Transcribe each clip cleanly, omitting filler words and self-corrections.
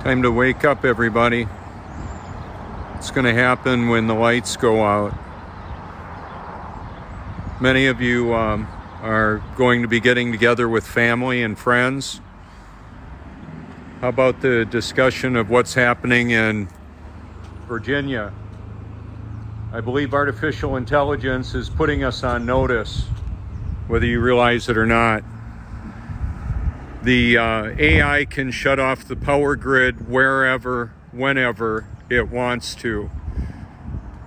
Time to wake up, everybody. It's going to happen when the lights go out. Many of you are going to be getting together with family and friends. How about the discussion of what's happening in Virginia? I believe artificial intelligence is putting us on notice, whether you realize it or not. The AI can shut off the power grid wherever, whenever it wants to.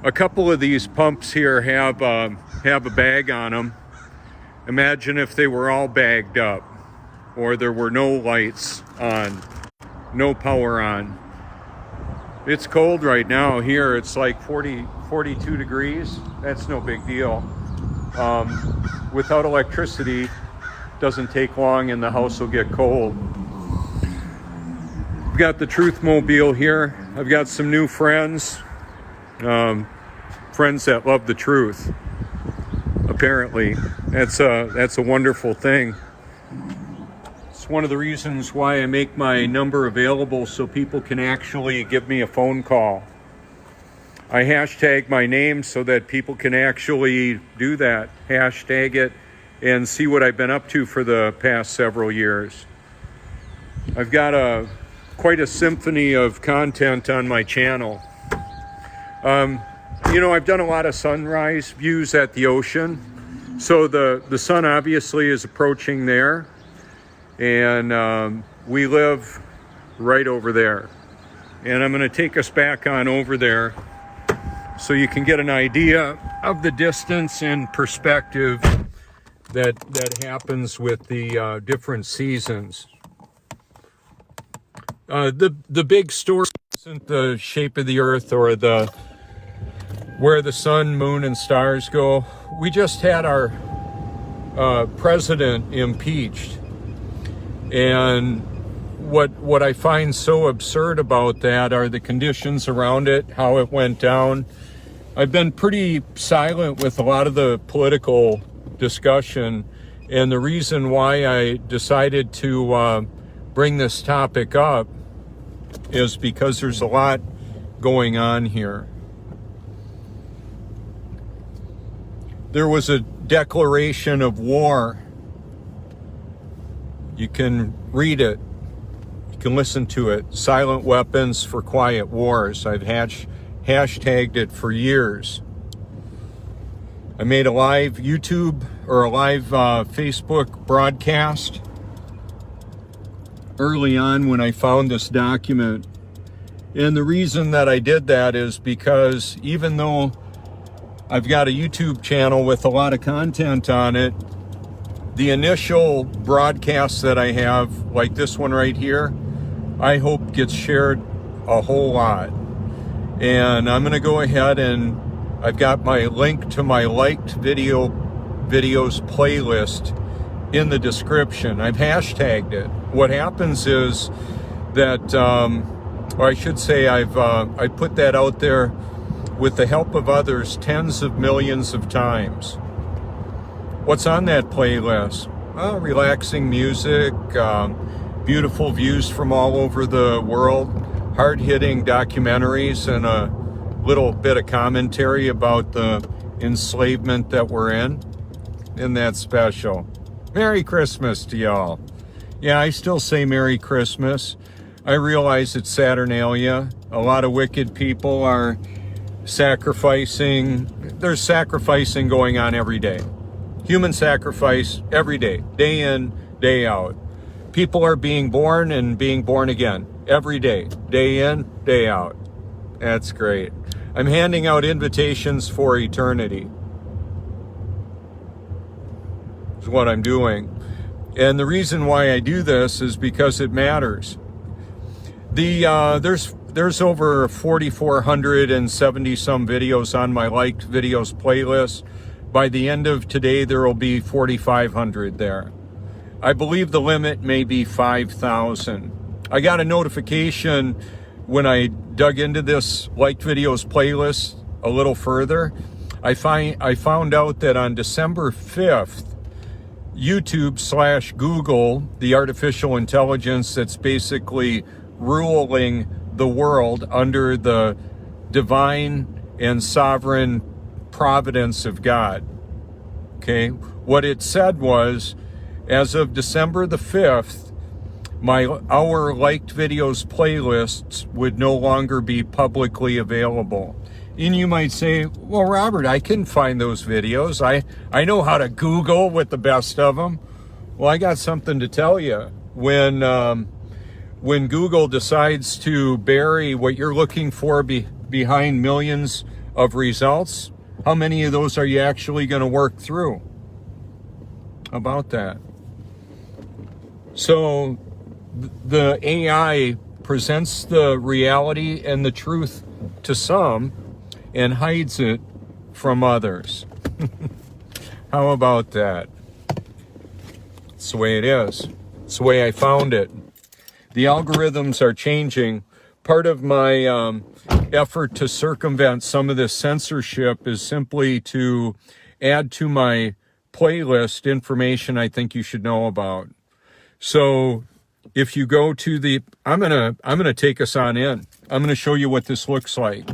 A couple of these pumps here have a bag on them. Imagine if they were all bagged up, or there were no lights on, no power on. It's cold right now here. It's like 42 degrees. That's no big deal. Without electricity, doesn't take long and the house will get cold. I've got the Truth Mobile here. I've got some new friends. Friends that love the truth. Apparently, that's a wonderful thing. It's one of the reasons why I make my number available so people can actually give me a phone call. I hashtag my name so that people can actually do that. Hashtag it and see what I've been up to for the past several years. I've got quite a symphony of content on my channel. I've done a lot of sunrise views at the ocean. So the sun obviously is approaching there. And we live right over there. And I'm going to take us back on over there so you can get an idea of the distance and perspective that happens with the different seasons. The big story isn't the shape of the earth or where the sun, moon, and stars go. We just had our president impeached. And what I find so absurd about that are the conditions around it, how it went down. I've been pretty silent with a lot of the political discussion, and the reason why I decided to bring this topic up is because there's a lot going on here. There was a declaration of war. You can read it. You can listen to it. Silent Weapons for Quiet Wars. I've hashtagged it for years. I made a live YouTube or a live Facebook broadcast early on when I found this document. And the reason that I did that is because even though I've got a YouTube channel with a lot of content on it, the initial broadcasts that I have, like this one right here, I hope gets shared a whole lot. And I'm going to go ahead and I've got my link to my liked videos playlist in the description. I've hashtagged it. What happens is that, or I should say I put that out there with the help of others tens of millions of times. What's on that playlist? Relaxing music, beautiful views from all over the world, hard-hitting documentaries, and a little bit of commentary about the enslavement that we're in. Isn't that special? Merry Christmas to y'all. Yeah, I still say Merry Christmas. I realize it's Saturnalia. A lot of wicked people are sacrificing. There's sacrificing going on every day. Human sacrifice every day, day in, day out. People are being born and being born again every day, day in, day out. That's great. I'm handing out invitations for eternity. Is what I'm doing. And the reason why I do this is because it matters. There's over 4,470 some videos on my liked videos playlist. By the end of today, there will be 4,500 there. I believe the limit may be 5,000. I got a notification when I dug into this liked videos playlist a little further. I found out that on December 5th, YouTube/Google, the artificial intelligence that's basically ruling the world under the divine and sovereign providence of God. Okay, what it said was, as of December the 5th, our liked videos playlists would no longer be publicly available. And you might say, well, Robert, I can find those videos. I know how to Google with the best of them. Well, I got something to tell you. When Google decides to bury what you're looking for behind millions of results, how many of those are you actually going to work through? How about that? So the AI presents the reality and the truth to some and hides it from others. How about that? It's the way it is. It's the way I found it. The algorithms are changing. Part of my effort to circumvent some of this censorship is simply to add to my playlist information I think you should know about. So if you go to the, I'm gonna take us on in. I'm gonna show you what this looks like.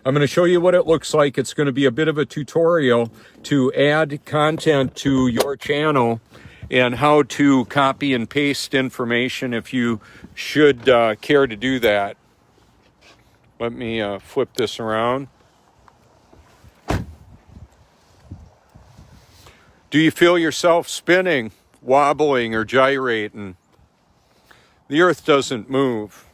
I'm going to show you what it looks like. It's going to be a bit of a tutorial to add content to your channel and how to copy and paste information if you should care to do that. Let me flip this around. Do you feel yourself spinning, wobbling, or gyrating? The earth doesn't move.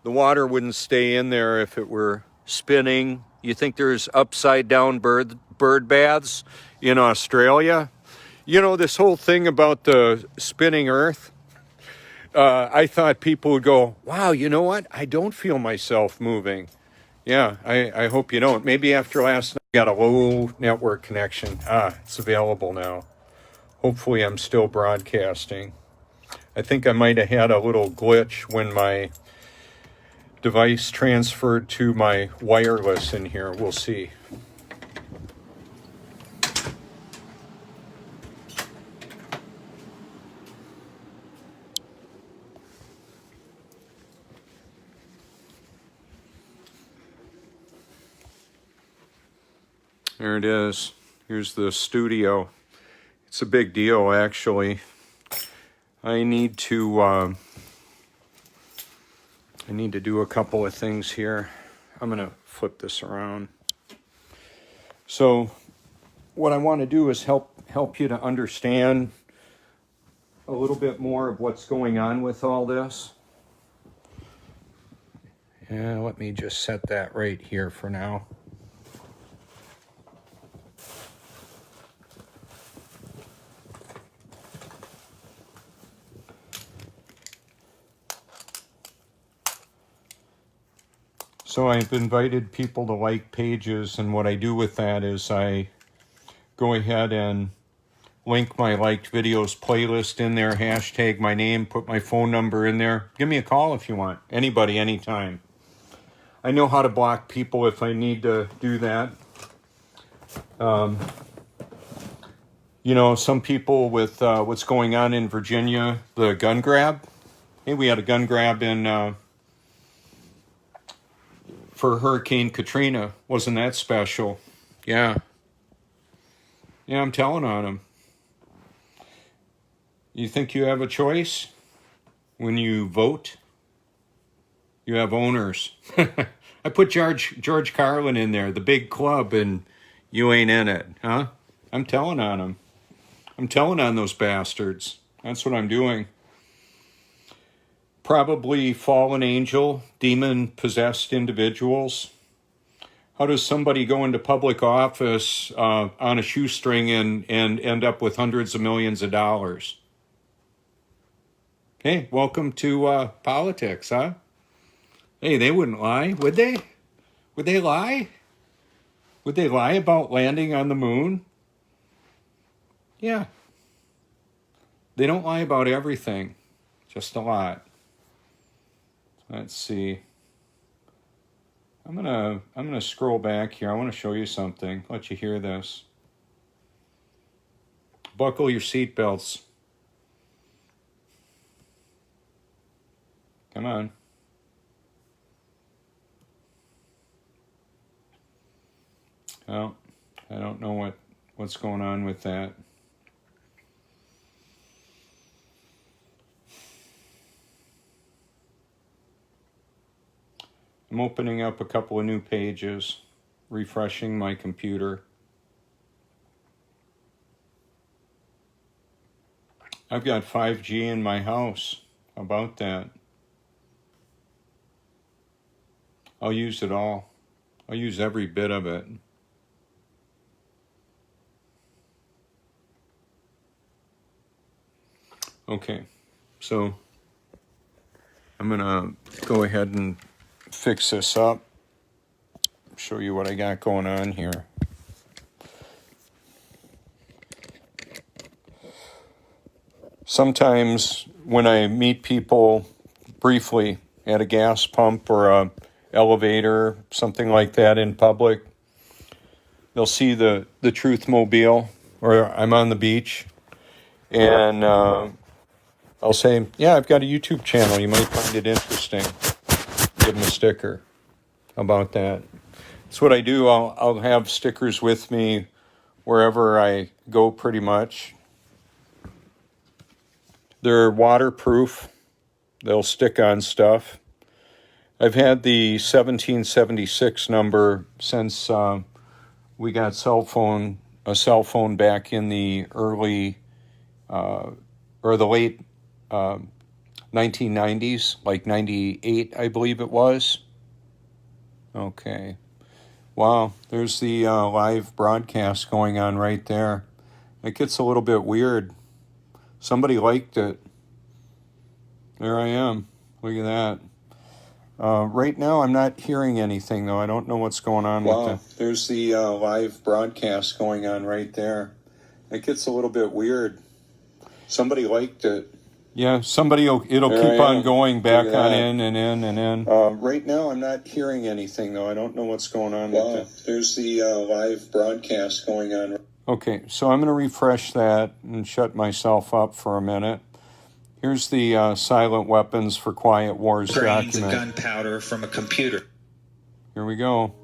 The water wouldn't stay in there if it were spinning. You think there's upside down bird baths in Australia? You know, this whole thing about the spinning earth, I thought people would go, wow, you know what? I don't feel myself moving. Yeah, I hope you don't. Maybe after last night, I got a low network connection. It's available now. Hopefully I'm still broadcasting. I think I might have had a little glitch when my device transferred to my wireless in here. We'll see. There it is. Here's the studio. It's a big deal, actually. I need to do a couple of things here. I'm going to flip this around. So what I want to do is help you to understand a little bit more of what's going on with all this. Yeah, let me just set that right here for now. So I've invited people to like pages, and what I do with that is I go ahead and link my liked videos playlist in there, hashtag my name, put my phone number in there. Give me a call if you want. Anybody, anytime. I know how to block people if I need to do that. You know, some people with what's going on in Virginia, the gun grab. Hey, we had a gun grab in for Hurricane Katrina. Wasn't that special? Yeah. Yeah, I'm telling on them. You think you have a choice? When you vote, you have owners. I put George Carlin in there, the big club, and you ain't in it, huh? I'm telling on them. I'm telling on those bastards. That's what I'm doing. Probably fallen angel, demon-possessed individuals. How does somebody go into public office on a shoestring and end up with hundreds of millions of dollars? Hey, welcome to politics, huh? Hey, they wouldn't lie, would they? Would they lie? Would they lie about landing on the moon? Yeah. They don't lie about everything, just a lot. Let's see. I'm gonna scroll back here. I want to show you something. Let you hear this. Buckle your seatbelts. Come on. Oh, I don't know what's going on with that. I'm opening up a couple of new pages, refreshing my computer. I've got 5G in my house. How about that? I'll use it all. I'll use every bit of it. Okay, so I'm gonna go ahead and fix this up, show you what I got going on here. Sometimes when I meet people briefly at a gas pump or a elevator, something like that in public, they'll see the Truth Mobile, or I'm on the beach, and I'll say, yeah, I've got a YouTube channel. You might find it interesting. Give them a sticker. How about that? That's what I do. I'll have stickers with me wherever I go pretty much. They're waterproof. They'll stick on stuff. I've had the 1776 number since we got a cell phone back in the early or the late 1990s, like 98, I believe it was. Okay. Wow, there's the live broadcast going on right there. It gets a little bit weird. Somebody liked it. There I am. Look at that. Right now, I'm not hearing anything, though. I don't know what's going on with it. There's the live broadcast going on right there. It gets a little bit weird. Somebody liked it. Yeah, it'll keep on going back on in and in and in. Right now, I'm not hearing anything, though. I don't know what's going on with it. There's the live broadcast going on. Okay, so I'm going to refresh that and shut myself up for a minute. Here's the Silent Weapons for QuietWars document. Grains of gunpowder from a computer. Here we go.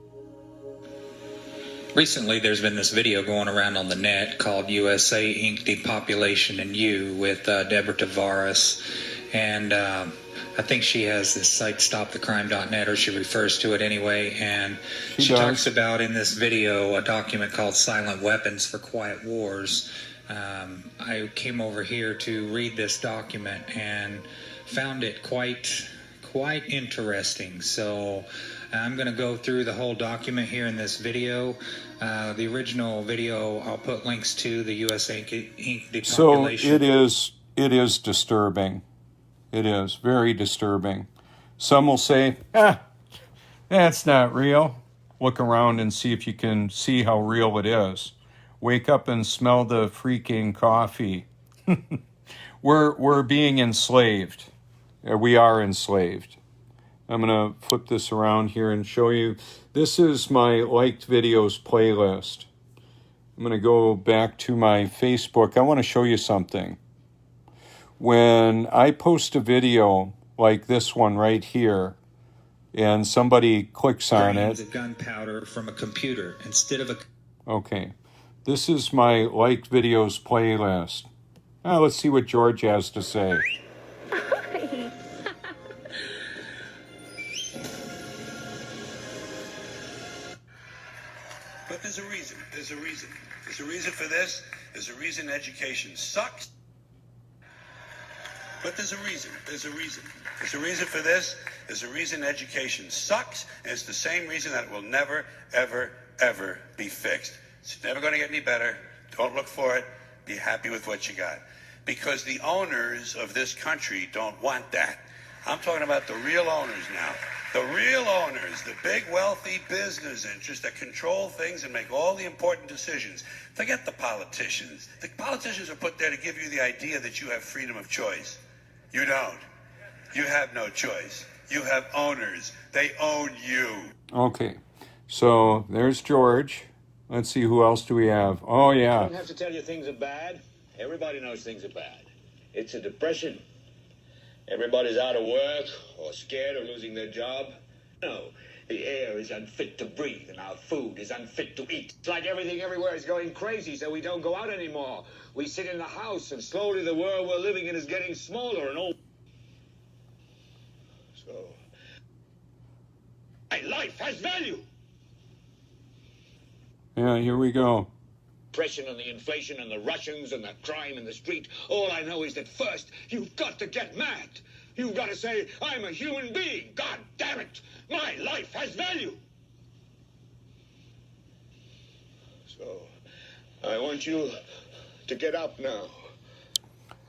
Recently, there's been this video going around on the net called USA Inc. Depopulation and You with Deborah Tavares. And I think she has this site, stopthecrime.net, or she refers to it anyway. And she talks about in this video a document called Silent Weapons for QuietWars. I came over here to read this document and found it quite interesting. So I'm going to go through the whole document here in this video. The original video, I'll put links to the USA Inc. Depopulation. So it is disturbing. It is very disturbing. Some will say, that's not real. Look around and see if you can see how real it is. Wake up and smell the freaking coffee. We're being enslaved. We are enslaved. I'm going to flip this around here and show you. This is my liked videos playlist. I'm going to go back to my Facebook. I want to show you something. When I post a video like this one right here, and somebody clicks on it. Grains of gunpowder from a computer instead of a... Okay. This is my liked videos playlist. Now let's see what George has to say. But there's a reason. There's a reason. There's a reason for this. There's a reason education sucks. But there's a reason. There's a reason. There's a reason for this. There's a reason education sucks. And it's the same reason that it will never, ever, ever be fixed. It's never going to get any better. Don't look for it. Be happy with what you got. Because the owners of this country don't want that. I'm talking about the real owners now. The real owners, the big wealthy business interests that control things and make all the important decisions. Forget the politicians. The politicians are put there to give you the idea that you have freedom of choice. You don't. You have no choice. You have owners. They own you. Okay, so there's George. Let's see, who else do we have? Oh, yeah. I don't have to tell you things are bad. Everybody knows things are bad. It's a depression. Everybody's out of work or scared of losing their job. No, the air is unfit to breathe and our food is unfit to eat. It's like everything everywhere is going crazy, so we don't go out anymore. We sit in the house and slowly the world we're living in is getting smaller and old. So, my life has value. Yeah, here we go. Depression and the inflation and the Russians and the crime in the street. All I know is that first, you've got to get mad. You've got to say, I'm a human being. God damn it. My life has value. So, I want you to get up now.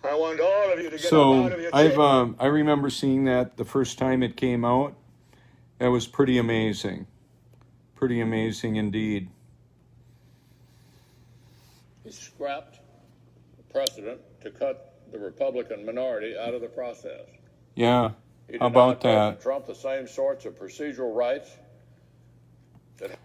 I want all of you to get up out of your chair. I remember seeing that the first time it came out. That was pretty amazing. Pretty amazing indeed. He scrapped the precedent to cut the Republican minority out of the process. Yeah, He how about denied that? Trump the same sorts of procedural rights that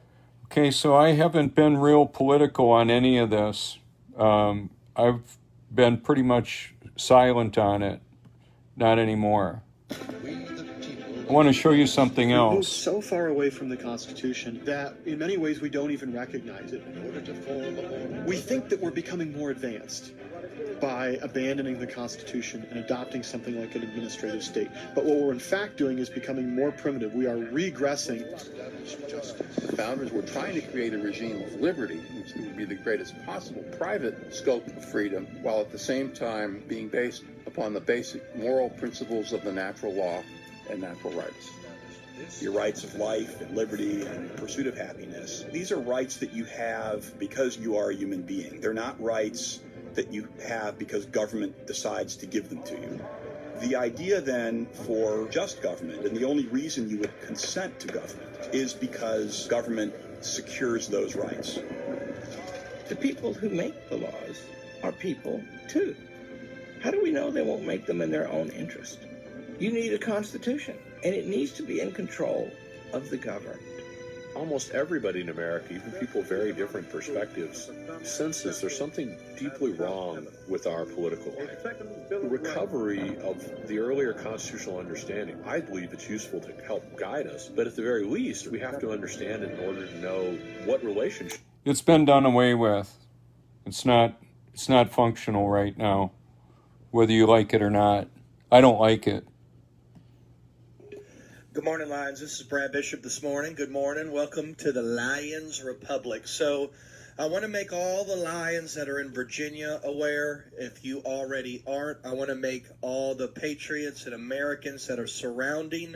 Okay, so I haven't been real political on any of this. I've been pretty much silent on it. Not anymore. I want to show you something We moved else. so far away from the Constitution that in many ways we don't even recognize it. We think that we're becoming more advanced by abandoning the Constitution and adopting something like an administrative state. But what we're in fact doing is becoming more primitive. We are regressing. The founders were trying to create a regime of liberty, which would be the greatest possible private scope of freedom, while at the same time being based upon the basic moral principles of the natural law and natural rights. Your rights of life and liberty and pursuit of happiness. These are rights that you have because you are a human being. They're not rights that you have because government decides to give them to you. The idea then for just government, and the only reason you would consent to government, is because government secures those rights. The people who make the laws are people too. How do we know they won't make them in their own interest? You need a constitution, and it needs to be in control of the governed. Almost everybody in America, even people with very different perspectives, senses there's something deeply wrong with our political life. The recovery of the earlier constitutional understanding, I believe it's useful to help guide us, but at the very least, we have to understand it in order to know what relationship. It's been done away with. It's not functional right now, whether you like it or not. I don't like it. Good morning, Lions. This is Brad Bishop this morning. Good morning. Welcome to the Lions Republic. So I want to make all the Lions that are in Virginia aware. If you already aren't, I want to make all the patriots and Americans that are surrounding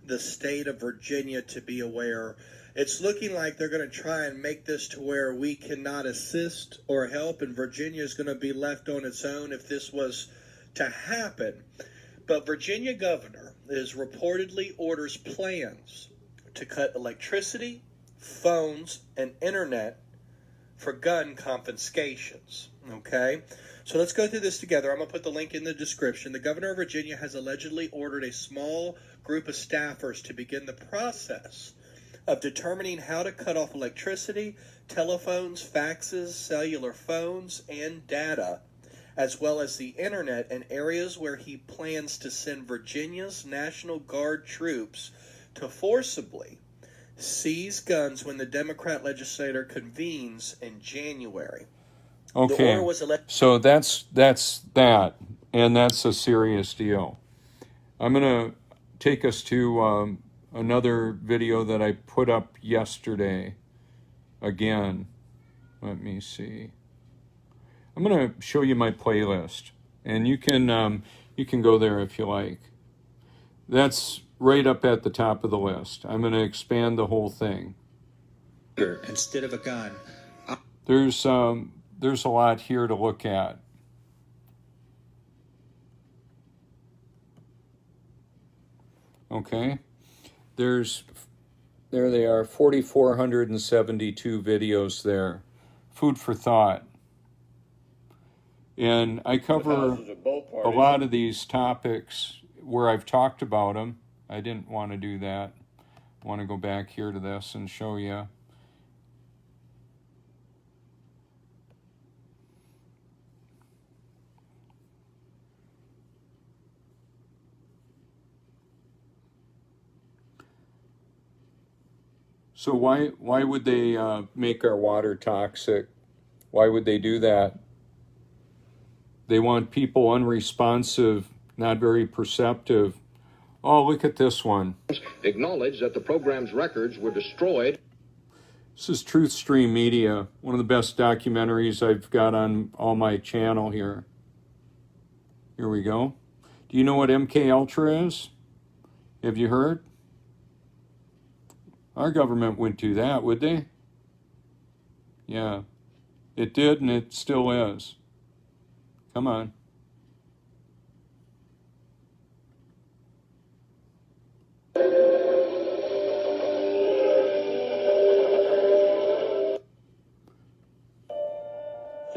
the state of Virginia to be aware. It's looking like they're going to try and make this to where we cannot assist or help, and Virginia is going to be left on its own if this was to happen. But Virginia governor is reportedly orders plans to cut electricity, phones, and internet for gun confiscations. Okay? So let's go through this together. I'm going to put the link in the description. The governor of Virginia has allegedly ordered a small group of staffers to begin the process of determining how to cut off electricity, telephones, faxes, cellular phones, and data, as well as the internet, in areas where he plans to send Virginia's National Guard troops to forcibly seize guns when the Democrat legislature convenes in January. Okay, so that's that, and that's a serious deal. I'm going to take us to another video that I put up yesterday. Again, let me see. I'm going to show you my playlist, and you can go there if you like. That's right up at the top of the list. I'm going to expand the whole thing. Instead of a gun. There's a lot here to look at. Okay, there they are, 4,472 videos there. Food for thought. And I cover a lot of these topics where I've talked about them. I didn't want to do that. I want to go back here to this and show you. So why would they make our water toxic? Why would they do that? They want people unresponsive, not very perceptive. Oh, look at this one. Acknowledge that the program's records were destroyed. This is Truth Stream Media, one of the best documentaries I've got on all my channel here. Here we go. Do you know what MK Ultra is? Have you heard? Our government wouldn't do that, would they? Yeah, it did and it still is. Come on. To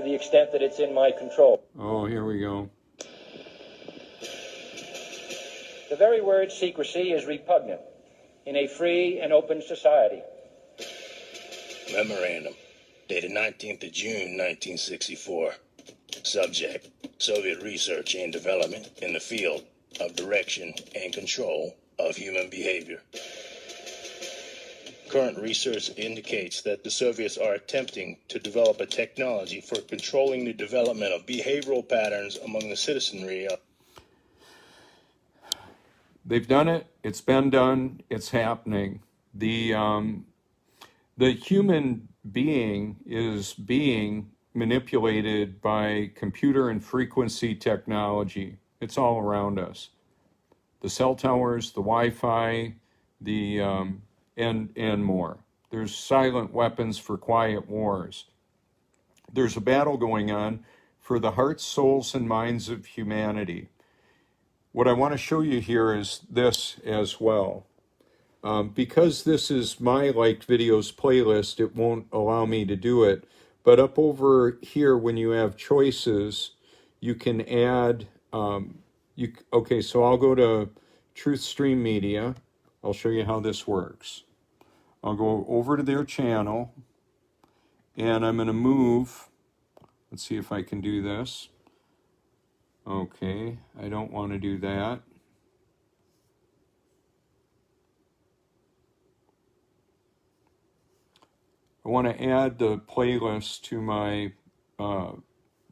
the extent that it's in my control. Oh, here we go. The very word secrecy is repugnant in a free and open society. Memorandum, dated 19th of June, 1964. Subject, Soviet research and development in the field of direction and control of human behavior. Current research indicates that the Soviets are attempting to develop a technology for controlling the development of behavioral patterns among the citizenry. They've done it. It's been done. It's happening. The human being is being manipulated by computer and frequency technology. It's all around us. The cell towers, the Wi-Fi, and more. There's silent weapons for quiet wars. There's a battle going on for the hearts, souls, and minds of humanity. What I want to show you here is this as well. Because this is my liked videos playlist, it won't allow me to do it. But up over here, when you have choices, you can add, okay, so I'll go to Truth Stream Media. I'll show you how this works. I'll go over to their channel, and I'm going to move. Let's see if I can do this. Okay, I don't want to do that. I want to add the playlist to my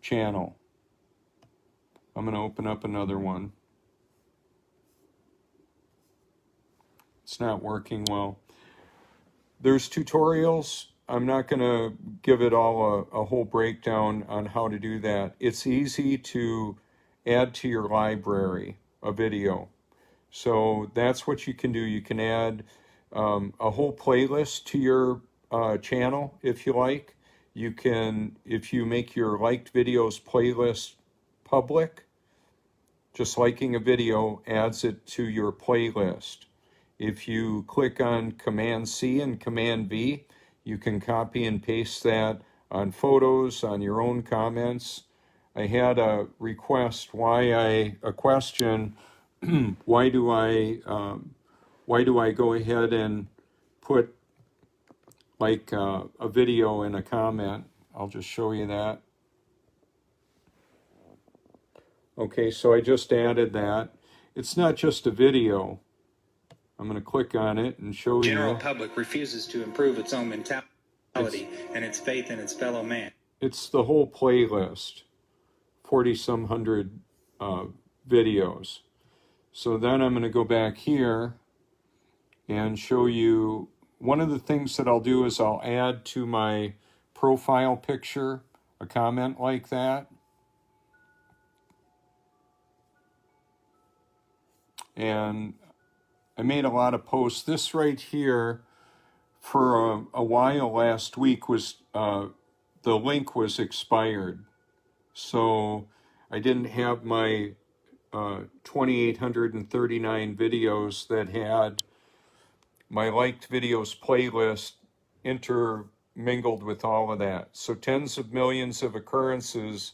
channel. I'm going to open up another one. It's not working well. There's tutorials. I'm not going to give it all a whole breakdown on how to do that. It's easy to add to your library a video. So that's what you can do. You can add a whole playlist to your channel if you like. You can, if you make your liked videos playlist public, just liking a video adds it to your playlist. If you click on Command C and Command V, you can copy and paste that on photos, on your own comments. I had a request, a question, why do I go ahead and put like a video in a comment? I'll just show you that. Okay, so I just added that. It's not just a video. I'm going to click on it and show you. General public refuses to improve its own mentality and its faith in its fellow man. It's the whole playlist, 40-some hundred videos. So then I'm going to go back here and show you. One of the things that I'll do is I'll add to my profile picture a comment like that. And I made a lot of posts. This right here, for a while last week, was the link was expired. So I didn't have my 2,839 videos that had my liked videos playlist intermingled with all of that. So tens of millions of occurrences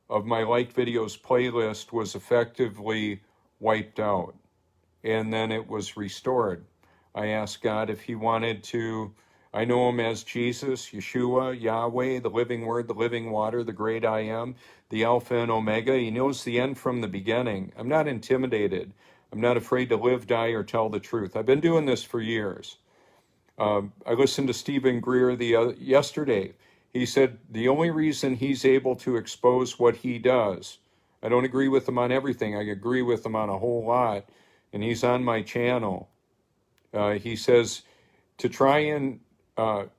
of my liked videos playlist was effectively wiped out. And then it was restored. I asked God if he wanted to, I know him as Jesus, Yeshua, Yahweh, the living word, the living water, the great I am, the Alpha and Omega. He knows the end from the beginning. I'm not intimidated. I'm not afraid to live, die, or tell the truth. I've been doing this for years. I listened to Stephen Greer yesterday. He said the only reason he's able to expose what he does, I don't agree with him on everything. I agree with him on a whole lot, and he's on my channel. He says to try and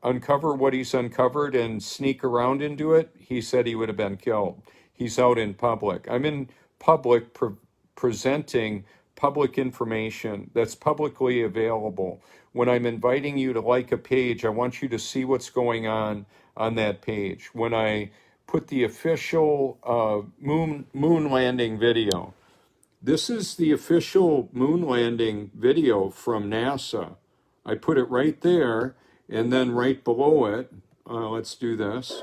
uncover what he's uncovered and sneak around into it, he said he would have been killed. He's out in public. I'm in public presenting public information that's publicly available. When I'm inviting you to like a page, I want you to see what's going on that page. When I put the official moon landing video, this is the official moon landing video from NASA. I put it right there, and then right below it, let's do this.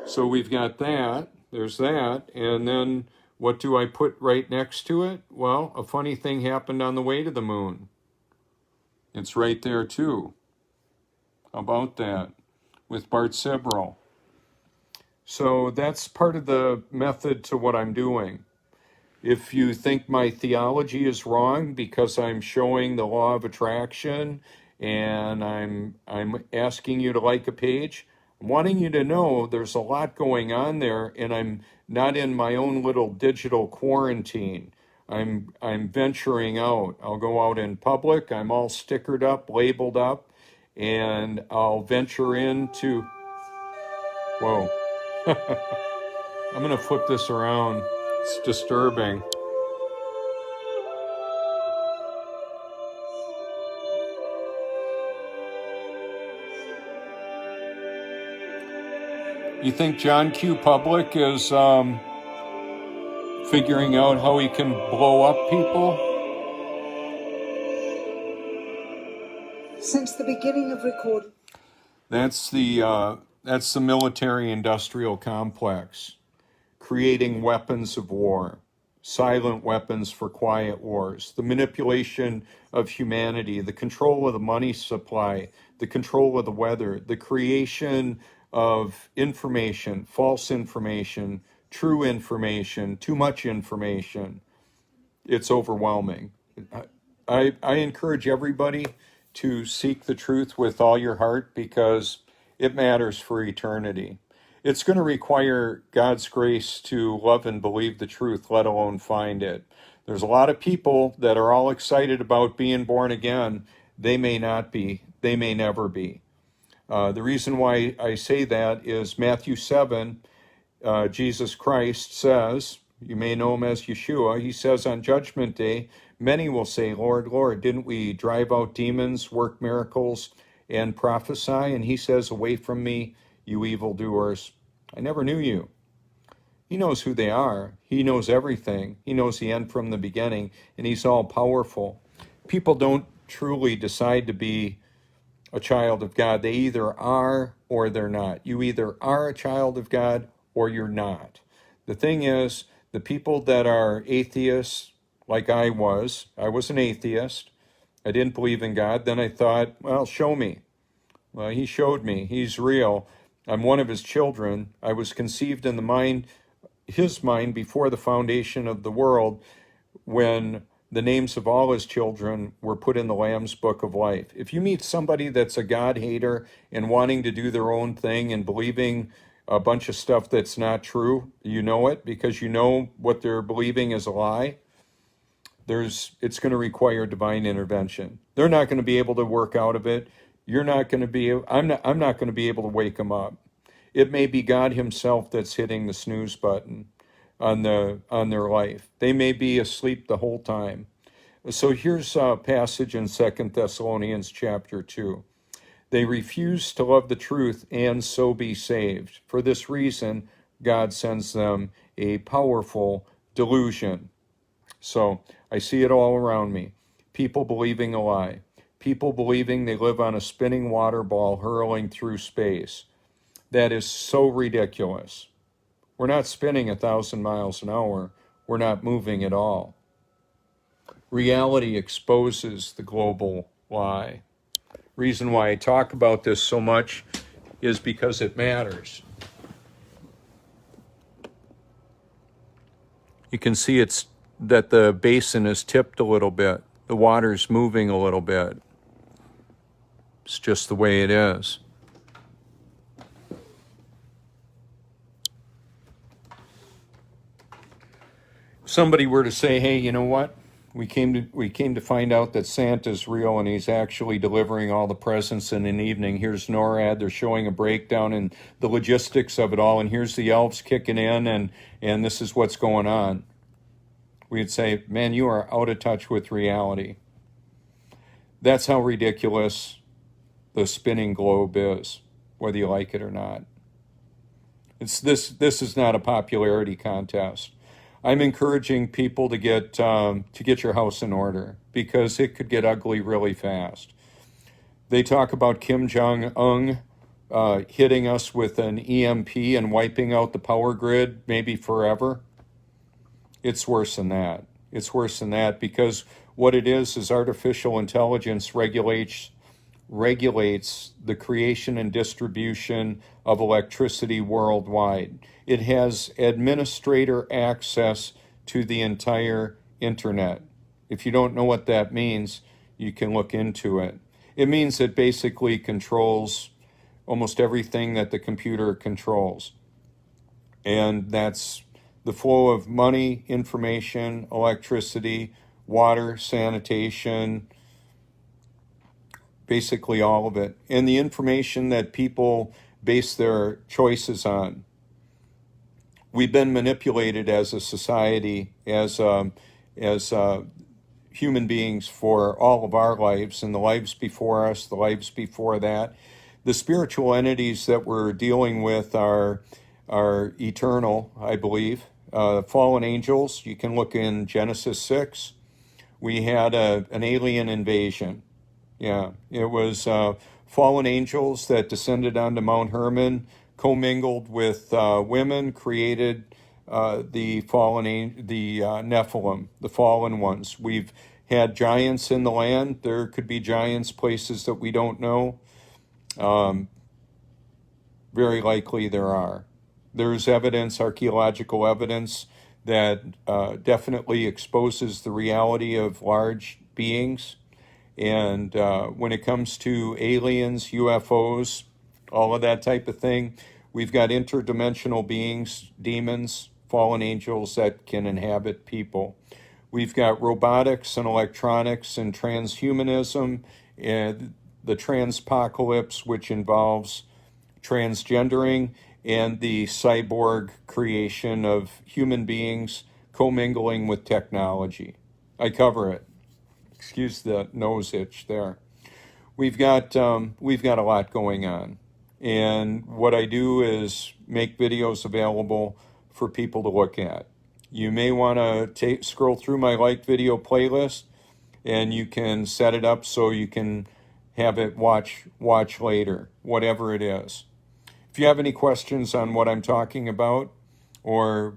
So we've got that, there's that, and then what do I put right next to it? Well, a funny thing happened on the way to the moon. It's right there too. How about that? With Bart Sibrel. So that's part of the method to what I'm doing. If you think my theology is wrong because I'm showing the law of attraction and I'm asking you to like a page, I'm wanting you to know there's a lot going on there, and I'm not in my own little digital quarantine. I'm venturing out. I'll go out in public. I'm all stickered up, labeled up, and I'll venture into... Whoa. I'm going to flip this around. It's disturbing. You think John Q. Public is figuring out how he can blow up people? Since the beginning of recording. That's the military-industrial complex, creating weapons of war, silent weapons for quiet wars, the manipulation of humanity, the control of the money supply, the control of the weather, the creation of information, false information, true information, too much information. It's overwhelming. I encourage everybody to seek the truth with all your heart, because it matters for eternity. It's going to require God's grace to love and believe the truth, let alone find it. There's a lot of people that are all excited about being born again. They may not be. They may never be. The reason why I say that is Matthew 7, Jesus Christ says, you may know him as Yeshua, he says on Judgment Day, many will say, Lord, Lord, didn't we drive out demons, work miracles, and prophesy? And he says, away from me, you evildoers. I never knew you. He knows who they are. He knows everything. He knows the end from the beginning, and he's all powerful. People don't truly decide to be a child of God. They either are or they're not. You either are a child of God or you're not. The thing is, the people that are atheists, like I was an atheist. I didn't believe in God. Then I thought, well, show me. Well, he showed me. He's real. I'm one of his children. I was conceived in his mind before the foundation of the world, when the names of all his children were put in the Lamb's Book of Life. If you meet somebody that's a God hater and wanting to do their own thing and believing a bunch of stuff that's not true, you know it because you know what they're believing is a lie. It's going to require divine intervention. They're not going to be able to work out of it. I'm not going to be able to wake them up. It may be God himself that's hitting the snooze button on their life. They may be asleep the whole time. So here's a passage in 2 Thessalonians chapter 2. They refuse to love the truth and so be saved. For this reason, God sends them a powerful delusion. So I see it all around me. People believing a lie. People believing they live on a spinning water ball hurling through space. That is so ridiculous. We're not spinning 1,000 miles an hour. We're not moving at all. Reality exposes the global lie. Reason why I talk about this so much is because it matters. You can see that the basin is tipped a little bit. The water's moving a little bit. It's just the way it is. If somebody were to say, hey, you know what? We came to find out that Santa's real and he's actually delivering all the presents in an evening. Here's NORAD. They're showing a breakdown and the logistics of it all. And here's the elves kicking in and this is what's going on. We'd say, man, you are out of touch with reality. That's how ridiculous the spinning globe is, whether you like it or not. This is not a popularity contest. I'm encouraging people to get your house in order because it could get ugly really fast. They talk about Kim Jong-un hitting us with an EMP and wiping out the power grid maybe forever. It's worse than that. It's worse than that because what it is artificial intelligence regulates the creation and distribution of electricity worldwide. It has administrator access to the entire internet. If you don't know what that means, you can look into it. It means it basically controls almost everything that the computer controls. And that's the flow of money, information, electricity, water, sanitation, basically all of it. And the information that people base their choices on. We've been manipulated as a society, as human beings for all of our lives and the lives before us, the lives before that. The spiritual entities that we're dealing with are eternal, I believe. Fallen angels, you can look in Genesis 6. We had an alien invasion. Yeah, it was fallen angels that descended onto Mount Hermon, commingled with women, created the Nephilim, the fallen ones. We've had giants in the land. There could be giants places that we don't know. Very likely there are. There's evidence, archaeological evidence, that definitely exposes the reality of large beings. And when it comes to aliens, UFOs, all of that type of thing, we've got interdimensional beings, demons, fallen angels that can inhabit people. We've got robotics and electronics and transhumanism and the transpocalypse, which involves transgendering and the cyborg creation of human beings commingling with technology. I cover it. Excuse the nose itch there. We've got a lot going on, and what I do is make videos available for people to look at. You may want to scroll through my liked video playlist, and you can set it up so you can have it watch later, whatever it is. If you have any questions on what I'm talking about or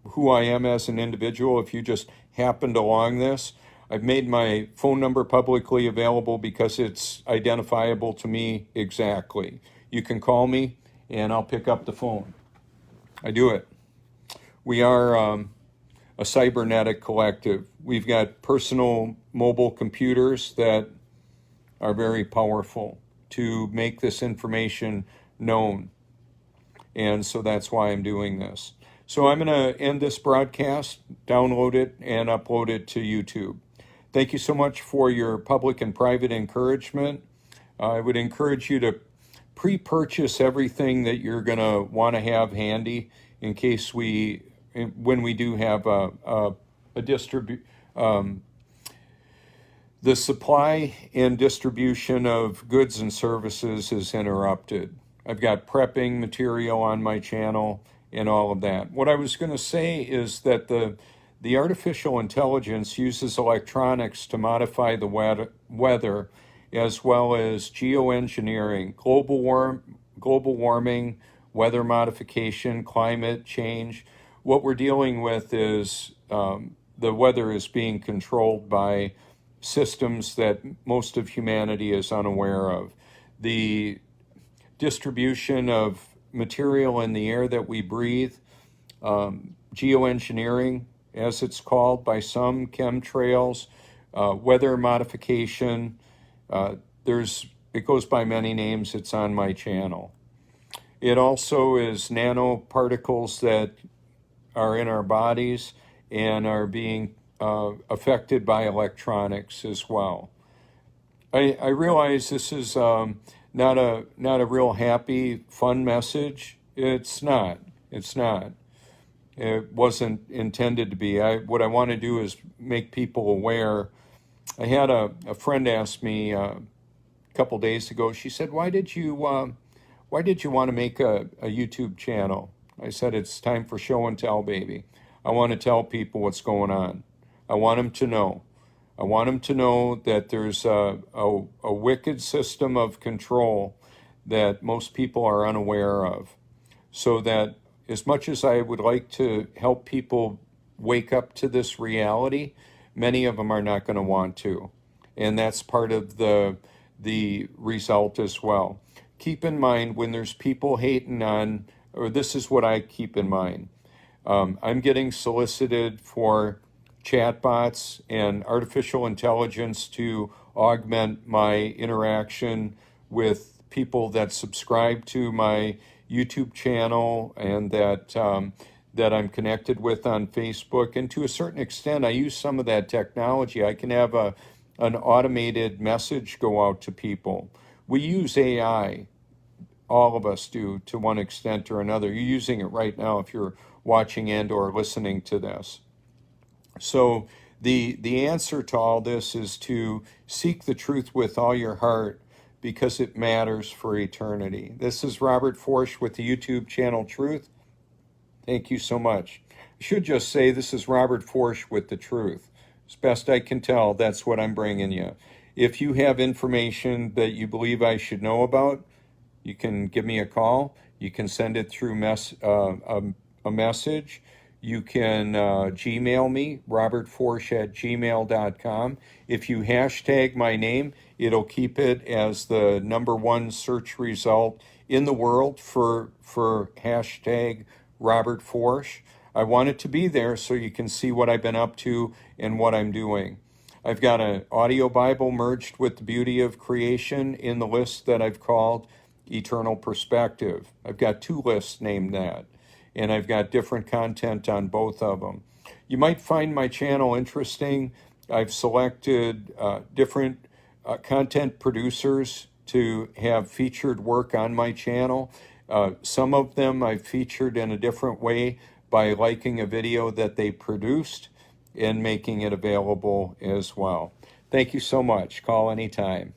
who I am as an individual, if you just happened along this, I've made my phone number publicly available because it's identifiable to me exactly. You can call me and I'll pick up the phone. I do it. We are a cybernetic collective. We've got personal mobile computers that are very powerful to make this information known. And so that's why I'm doing this. So I'm going to end this broadcast, download it, and upload it to YouTube. Thank you so much for your public and private encouragement. I would encourage you to pre-purchase everything that you're going to want to have handy in case when we do have the supply and distribution of goods and services is interrupted. I've got prepping material on my channel and all of that. What I was going to say is that the artificial intelligence uses electronics to modify the weather as well as geoengineering, global warming, weather modification, climate change. What we're dealing with is the weather is being controlled by systems that most of humanity is unaware of. The distribution of material in the air that we breathe, geoengineering, as it's called by some, chemtrails, weather modification. It goes by many names. It's on my channel. It also is nanoparticles that are in our bodies and are being affected by electronics as well. I realize this is not a real happy, fun message. It's not. It's not. It wasn't intended to be. What I want to do is make people aware. I had a friend ask me a couple days ago. She said, "Why did you want to make a YouTube channel?" I said, "It's time for show and tell, baby. I want to tell people what's going on. I want them to know. I want them to know that there's a wicked system of control that most people are unaware of, so that as much as I would like to help people wake up to this reality, many of them are not going to want to. And that's part of the result as well. Keep in mind when there's people hating on, or this is what I keep in mind. I'm getting solicited for chatbots and artificial intelligence to augment my interaction with people that subscribe to my YouTube channel and that I'm connected with on Facebook. And to a certain extent, I use some of that technology. I can have an automated message go out to people. We use AI. All of us do to one extent or another. You're using it right now if you're watching and or listening to this. So the answer to all this is to seek the truth with all your heart, because it matters for eternity. This is Robert Forsch with the YouTube channel Truth. Thank you so much. I should just say this is Robert Forsch with the Truth. As best I can tell, that's what I'm bringing you. If you have information that you believe I should know about, you can give me a call. You can send it through a message. You can Gmail me, robertforsch@gmail.com. If you hashtag my name, it'll keep it as the #1 search result in the world for hashtag Robert Forsch. I want it to be there so you can see what I've been up to and what I'm doing. I've got an audio Bible merged with the beauty of creation in the list that I've called Eternal Perspective. I've got 2 lists named that, and I've got different content on both of them. You might find my channel interesting. I've selected different content producers to have featured work on my channel. Some of them I've featured in a different way by liking a video that they produced and making it available as well. Thank you so much. Call anytime.